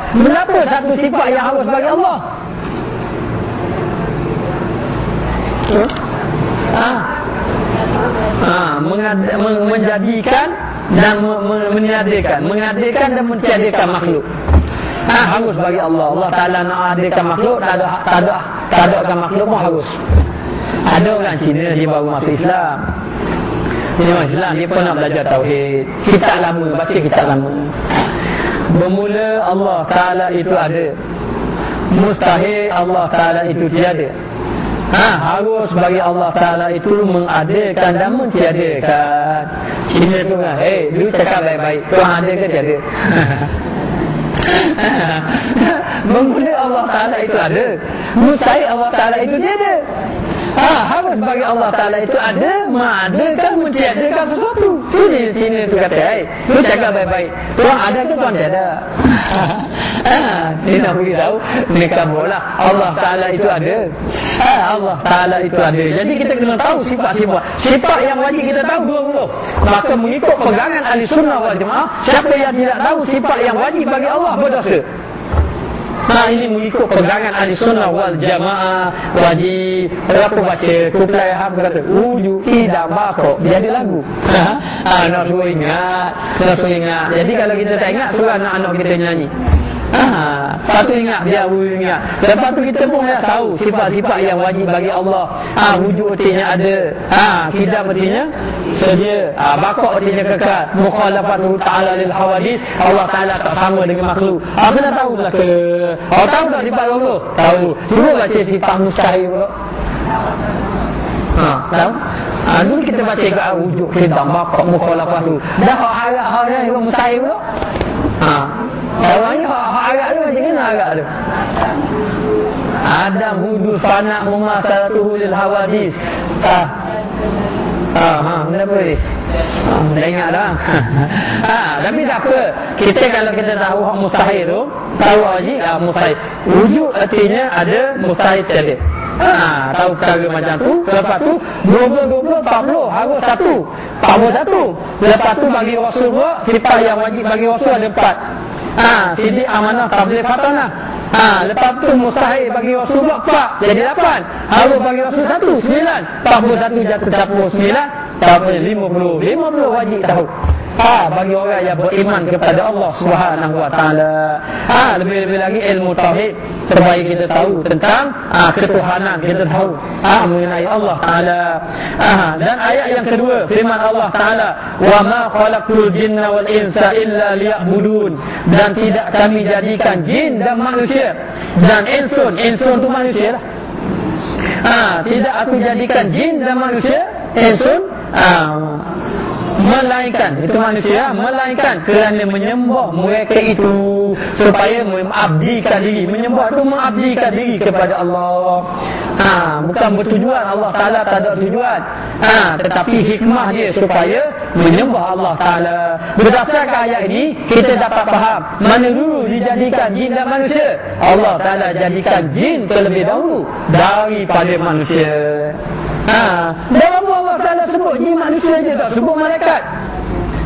Kenapa satu sifat yang harus bagi Allah? Menjadikan dan meniadakan, mengadakan dan mentiadakan makhluk. Harus bagi Allah. Allah Ta'ala nak adakan makhluk, tak ada makhluk pun harus. Ada orang Cina dia baru masuk Islam. Dia masuk Islam, dia pernah belajar tauhid. Kitab lama, baca kitab lama. Bermula Allah Ta'ala itu ada. Mustahil Allah Ta'ala itu tiada. Harus bagi Allah Ta'ala itu mengadakan dan mentiadakan. Cina tu kan, lu cakap baik-baik, Tuhan ada ke tiada? Bermula Allah Ta'ala itu ada. Mustahil Allah Ta'ala itu tiada. Harus bagi Allah Ta'ala itu ada, mengadakan, mentiadakan sesuatu. Tu je Cina tu kata, lu cakap baik-baik, Tuhan ada ke Tuhan tiada? Dia nak beritahu mereka bola Allah Ta'ala itu ada. Allah Ta'ala itu ada. Jadi kita kena tahu sifat-sifat. Sifat yang wajib kita tahu 20. Maka mengikut pegangan ahli sunnah wal jamaah, siapa yang tidak tahu sifat yang wajib bagi Allah berdosa. Ini mengikut pegangan ahli sunnah wal jamaah. Wajib. Berapa baca kuplai ham kata wujud tidak bakok. Dia ada lagu. Nak suruh ingat. Jadi kalau kita tak ingat, suruh anak-anak kita nyanyi. Satu ingat, dia ingat. Lepas tu kita pun dah tahu sifat-sifat yang wajib bagi Allah. Wujud artinya ada. Qidam artinya sedia. Bakok artinya kekal. Mukhalafatu ta'ala lil hawadis. Allah Ta'ala tak sama dengan makhluk. Kena tahu lah ke? Tahu tak sifat Allah? Tahu. Cuba baca sifat mustahil pula. Tahu? Dulu kita baca ke wujud qidam, bakok, mukhalafatu. Dah harap yang mustahil pula. Orangnya hak agak tu macam mana agak tu? Adam hudud fana mumasaratuhu lil hawadis. Kenapa ni? Dah ingat dah. Tapi tak apa. Kita kalau kita tahu hak mustahil tu, tahu wajib mustahil. Wujud artinya ada, mustahil tiada. Tahu perkara macam tu. Lepas tu 20, 40 harus 1, 41. Lepas tu bagi Rasul pula, sifat yang wajib bagi Rasul ada 4. Sidik, amanah, tabligh, khatanah. Lepas tu mustahil bagi Rasul pula 4, jadi 8. Harus bagi Rasul 1, 9. 41 jatuh campur 9, 50 wajib tahu. Bagi orang yang beriman kepada Allah Subhanahu wa Ta'ala. Lebih-lebih lagi ilmu tauhid, terbaik kita tahu tentang ketuhanan, kita tahu mengenai Allah Ta'ala. Dan ayat yang kedua, firman Allah Ta'ala, wa ma khalaqtul jinna wal insa illa liya'budun. Dan tidak kami jadikan jin dan manusia dan insun tu manusia lah. Tidak aku jadikan jin dan manusia, insun melainkan, itu manusia, melainkan kerana menyembah mereka itu, supaya mengabdikan diri. Menyembah itu mengabdikan diri kepada Allah. Bukan bertujuan, Allah Ta'ala tak ada tujuan, tetapi hikmah dia supaya menyembah Allah Ta'ala. Berdasarkan ayat ini kita dapat faham mana dulu dijadikan jin dan manusia. Allah Ta'ala jadikan jin terlebih dahulu daripada manusia. Dalam Allah Ta'ala sebut jin manusia je, tak sebut malaikat.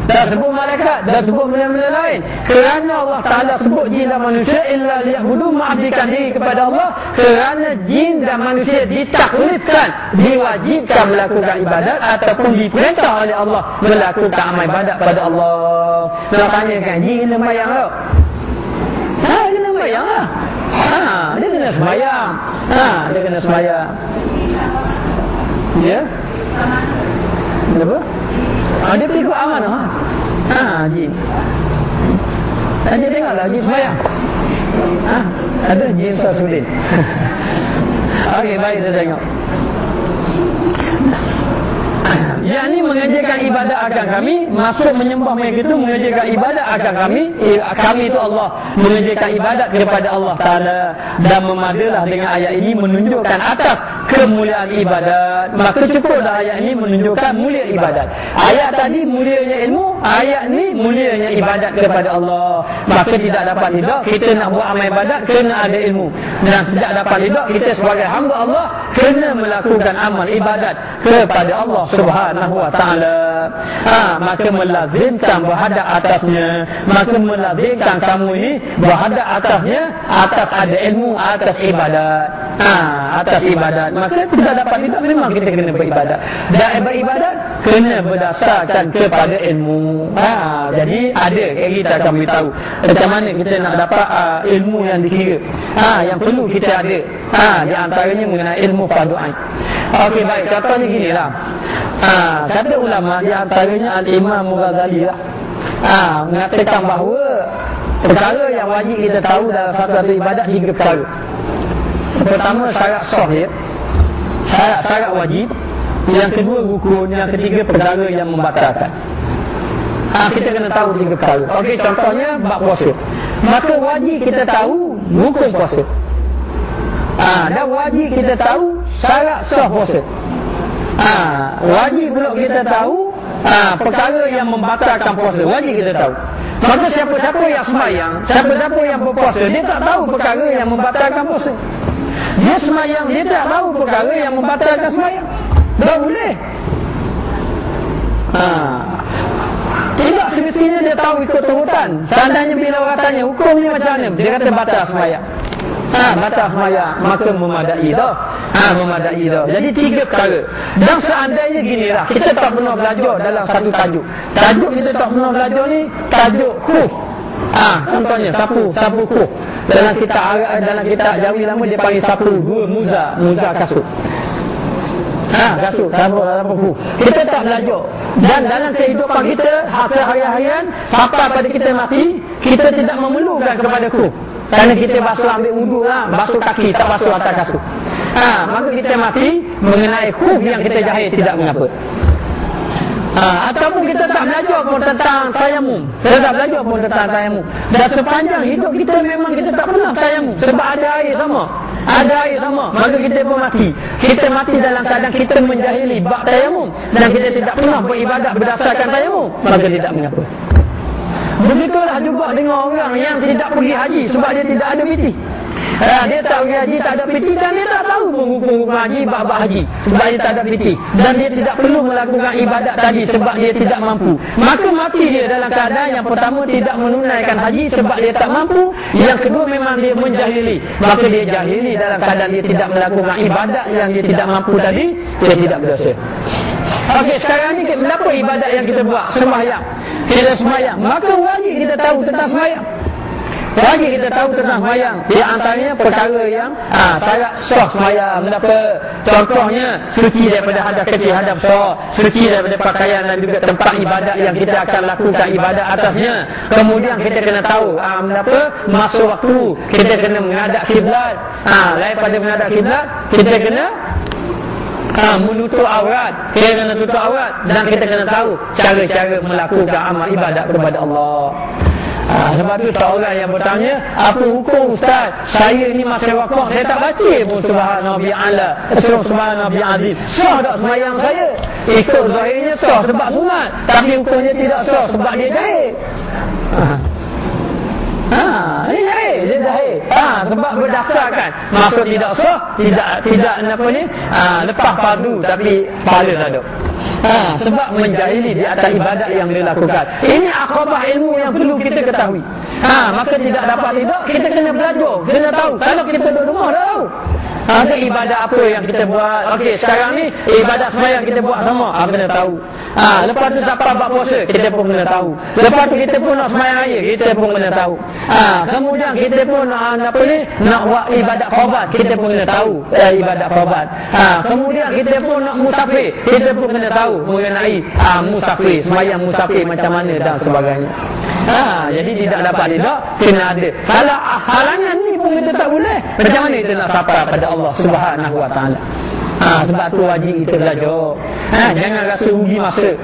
Tak sebut malaikat, tak sebut benda-benda lain. Kerana Allah Ta'ala sebut jin dan manusia illa liya'budu, mengabdikan diri kepada Allah. Kerana jin dan manusia ditaklifkan, diwajibkan melakukan ibadat ataupun diperintah oleh Allah melakukan amal ibadat pada Allah. Nak tanya kan, jin kena sembahyang tak? Dia kena sembahyang lah. Dia kena sembahyang. Dia kena sembahyang. Ya? Kenapa? Dia pergi amanah. Jin. Dia tengoklah jin sembahyang. Ada jin Sasudin. Okey, baik, kita tengok. Yang ni mengajarkan ibadat akan kami. Maksud menyembah mereka itu mengajarkan ibadat akan kami. Kami itu Allah, mengajarkan ibadat kepada Allah Ta'ala. Dan memadalah dengan ayat ini menunjukkan atas kemuliaan ibadat. Maka cukuplah ayat ini menunjukkan mulia ibadat. Ayat tadi mulianya ilmu, ayat ni mulianya ibadat kepada Allah. Maka tidak dapat lidah kita nak buat amal ibadat, kena ada ilmu. Dan tidak dapat lidah kita sebagai hamba Allah kena melakukan amal ibadat kepada Allah Subhanahu Subhanahu wa taala. Maka melazimkan berhadap atasnya, maka melazimkan kamu ini berhadap atasnya, atas ada ilmu, atas ibadat. Atas ibadat. Maka tidak dapat tidak, memang kita kena beribadat. Dan beribadat kena berdasarkan kepada ilmu. Jadi ada kita akan beritahu macam mana kita nak dapat ilmu yang dikira. Yang perlu kita ada. Di antaranya mengenai ilmu fardu ain. Okey, baik, contohnya ginilah. Kata ulama di antaranya Al-Imam Ghazali lah, mengatakan bahawa perkara yang wajib kita tahu dalam satu ibadat 3 perkara. Pertama, syarat sahih, syarat wajib. Yang kedua, rukun. Yang ketiga, perkara yang membatalkan. Kita kena tahu 3 perkara. Okey, contohnya bab puasa. Maka wajib kita tahu rukun puasa. Dan wajib kita tahu syarat sah puasa. Wajib pula kita tahu perkara yang membatalkan puasa. Wajib kita tahu. Maka siapa-siapa yang sembahyang, siapa-siapa yang berpuasa, dia tak tahu perkara yang membatalkan puasa. Dia sembahyang, dia tak tahu perkara yang membatalkan sembahyang. Tak boleh. Tidak semestinya dia tahu ikut turutan. Seandainya bila orang tanya hukumnya macam mana, dia kata batal sembahyang. Batal sembahyang, maka memadai dah. Memadai dah. Jadi 3 perkara. Dan seandainya ginilah, kita tak pernah belajar dalam satu tajuk. Tajuk kita tak pernah belajar ni tajuk khuf. Contohnya sapu khuf. Dalam kitab Jawi lama dia panggil sapu 2 muza kasut. Kasut dalam khuf. Kita tak belajar. Dan dalam kehidupan kita hasil harian sampai pada kita mati, kita tidak memerlukan kepada khuf. Kerana kita basuh ambil wuduk lah, basuh kaki, tak basuh atas kasut. Maka kita mati mengenai khuf yang kita jahit tidak mengapa. Ataupun kita tak belajar pun tentang tayamum. Kita tak belajar pun tentang tayamum. Dan sepanjang hidup kita memang kita tak pernah tayamum. Sebab ada air sama. Ada air sama. Maka kita pun mati. Kita mati dalam keadaan kita menjahili bab tayamum. Dan kita tidak pernah beribadat berdasarkan tayamum. Maka tidak mengapa. Begitulah juga dengan orang yang tidak pergi haji sebab dia tidak ada piti. Dia tak pergi haji, tak ada piti, dan dia tak tahu hukum haji, bab-bab haji sebab dia tak ada piti. Dan dia tidak perlu melakukan ibadat tadi sebab dia tidak mampu. Maka mati dia dalam keadaan yang pertama tidak menunaikan haji sebab dia tak mampu. Yang kedua memang dia menjahili. Maka dia jahili dalam keadaan dia tidak melakukan ibadat yang dia tidak mampu tadi, dia tidak berdosa. Okey, sekarang ni berapa ibadat yang kita buat? Sembahyang. Kita sembahyang. Maka wajib kita tahu tentang sembahyang. Wajib kita tahu tentang sembahyang. Di antaranya perkara yang syarat sah sembahyang. Menapa? Contohnya suci daripada hadap kecil, hadap besar, suci daripada pakaian dan juga tempat ibadat yang kita akan lakukan ibadat atasnya. Kemudian kita kena tahu menapa? Masa waktu kita kena menghadap kiblat. Lain pada menghadap kiblat, kita kena menutup aurat. Kita kena tutup aurat. Dan kita kena tahu cara-cara melakukan amal ibadat kepada Allah. Sebab tu seorang yang bertanya, apa hukum ustaz? Saya ni masa wakaf saya tak baca pun subhanallah ala, subhanallah azim. Sah tak sembahyang saya? Ikut zahirnya sah sebab sunat, tapi hukumnya tidak sah sebab dia jahil. Dia jahil. Sebab berdasarkan maksud tidak sah, tidak apa ni, lepas fardu tapi pahala tak ada. Sebab menjahili di atas ibadat yang dia lakukan. Ini akhabah ilmu yang perlu kita ketahui. Maka tidak dapat tidak, kita kena belajar, kena tahu. Kalau kita duduk rumah dah tahu ada ibadat apa yang kita buat. Okey, sekarang ni ibadat sembahyang kita buat sama, kena tahu. Lepas tu dapat bab puasa, kita pun kena tahu. Lepas tu kita pun nak sembahyang raya, kita pun kena tahu. Kemudian kita pun nak buat ibadat korban, kita pun kena tahu ibadat korban. Kemudian kita pun nak musafir, kita pun kena tahu mengenai musafir, sembahyang musafir macam mana dan sebagainya. Jadi tidak dapat tidak, kena ada. Kalau halangan ni pun kita tak boleh, macam mana kita nak sampai pada Allah Subhanahu wa taala? Sebab tu wajib kita belajar. Jangan rasa rugi masa.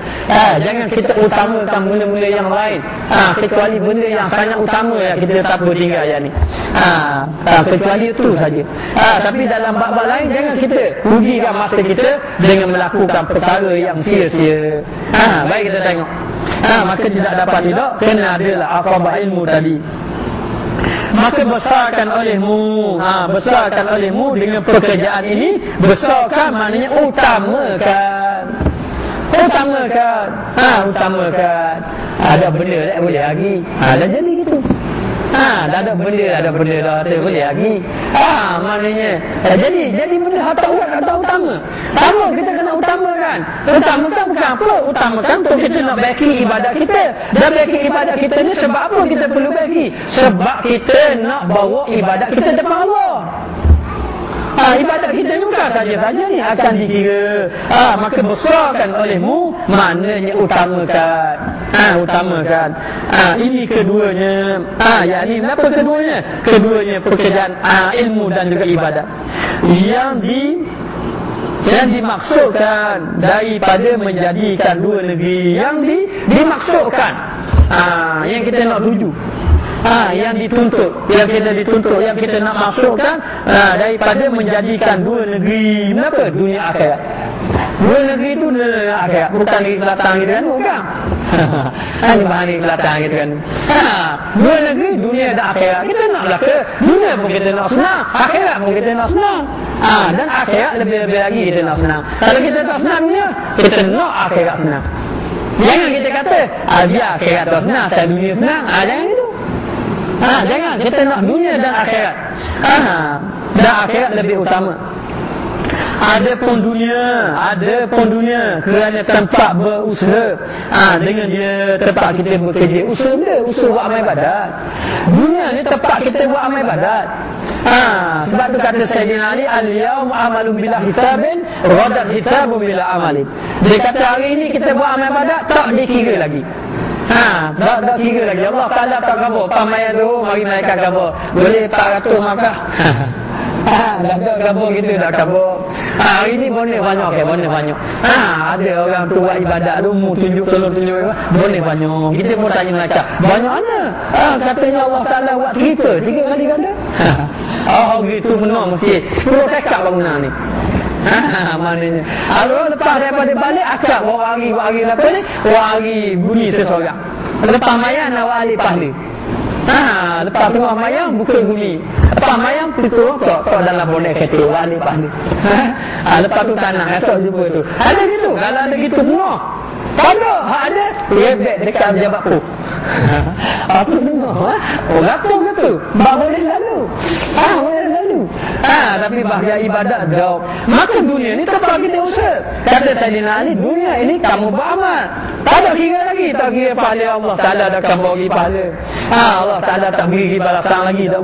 Jangan kita utamakan benda-benda yang lain, kecuali benda yang sangat utama yang kita tak boleh tinggal yang ni. Kecuali itu saja. Tapi dalam bab-bab lain jangan kita rugikan masa kita dengan melakukan perkara yang sia-sia. Baik, kita tengok. Maka tidak dapat tidak, kena adalah akhabah ilmu tadi. Maka besarkan olehmu dengan pekerjaan ini. Besarkan maknanya utamakan. utamakan. Utamakan. Ada benda tak boleh lagi. Dah jadi gitu. Dah ada benda dah tak boleh lagi. Maknanya jadi benda hak tak buat tak utama. Sama kita kena utamakan. Utamakan bukan apa? Utamakan untuk kita nak baiki ibadat kita. Dan baiki ibadat kita ni sebab apa kita perlu baiki? Sebab kita nak bawa ibadat kita depan Allah. Ibadat kita ni bukan saja-saja ni akan dikira. Maka besarkan olehmu, maknanya utamakan. Utamakan. Ini keduanya. Yakni apa keduanya? Keduanya pekerjaan ilmu dan juga ibadat. Yang dimaksudkan daripada menjadikan dua negeri yang dimaksudkan. Yang kita nak tuju. Yang dituntut, yang kita nak masukkan daripada menjadikan dua negeri. Kenapa? Dunia akhirat. Dua negeri itu dunia akhirat, bukan negeri Kelantan gitu kan? Bukan. Ini bahan negeri Kelantan gitu kan? Dua negeri, dunia dan akhirat. Kita naklah ke dunia pun kita nak senang, akhirat pun kita nak senang. Dan akhirat lebih-lebih lagi kita nak senang. Kalau kita tak senang dunia, kita nak akhirat senang. Jangan kita kata biar akhirat tak senang, saya dunia senang. Jangan itu. Jangan, kita nak dunia dan akhirat. Dan akhirat lebih utama. Ada pun dunia kerana tempat berusaha. Dengan dia tempat kita bekerja. Usaha buat amal ibadat. Dunia ni tempat kita buat amal ibadat. Sebab tu kata Sayyidina Ali, al-yawm amalun bila hisabin, ghadan hisabun bila amalin. Dia kata hari ini kita buat amal ibadat, tak dikira lagi. Tak kira lagi. Allah Ta'ala tak khabar. Pamaya tu, mari mereka khabar. Boleh 400 maka. Dah tak khabar gitu, dah khabar. Hari ni bonus banyak. Ada orang tu buat ibadat tu, tunjuk. Bonus banyak. Kita pun tanya mereka, banyak mana? Katanya Allah Ta'ala buat 3 kali ganda. Gitu benar mesti 10 tekak bangunan ni. Maknanya kalau lepas daripada balik akad wari apa ni, wari bunyi seseorang. Lepas mayang nak wali pahala. Lepas tengah mayang buka bunyi. Lepas mayang pintu kok dalam bonek kereta wali pahala. Lepas tu tanah esok jumpa tu. Ada gitu. Kalau ada gitu semua. Kalau ada rebek dekat pejabat tu. Apa semua? Gapo. Boleh lalu. Tapi bahagian ibadat jauh. Maka dunia ni tempat kita usaha. Kata Sayyidina Ali, dunia ini kamu beramal. Tak ada kira lagi. Tak kira pahala Allah Ta'ala akan bagi pahala. Allah Ta'ala tak beri balasan lagi. Tak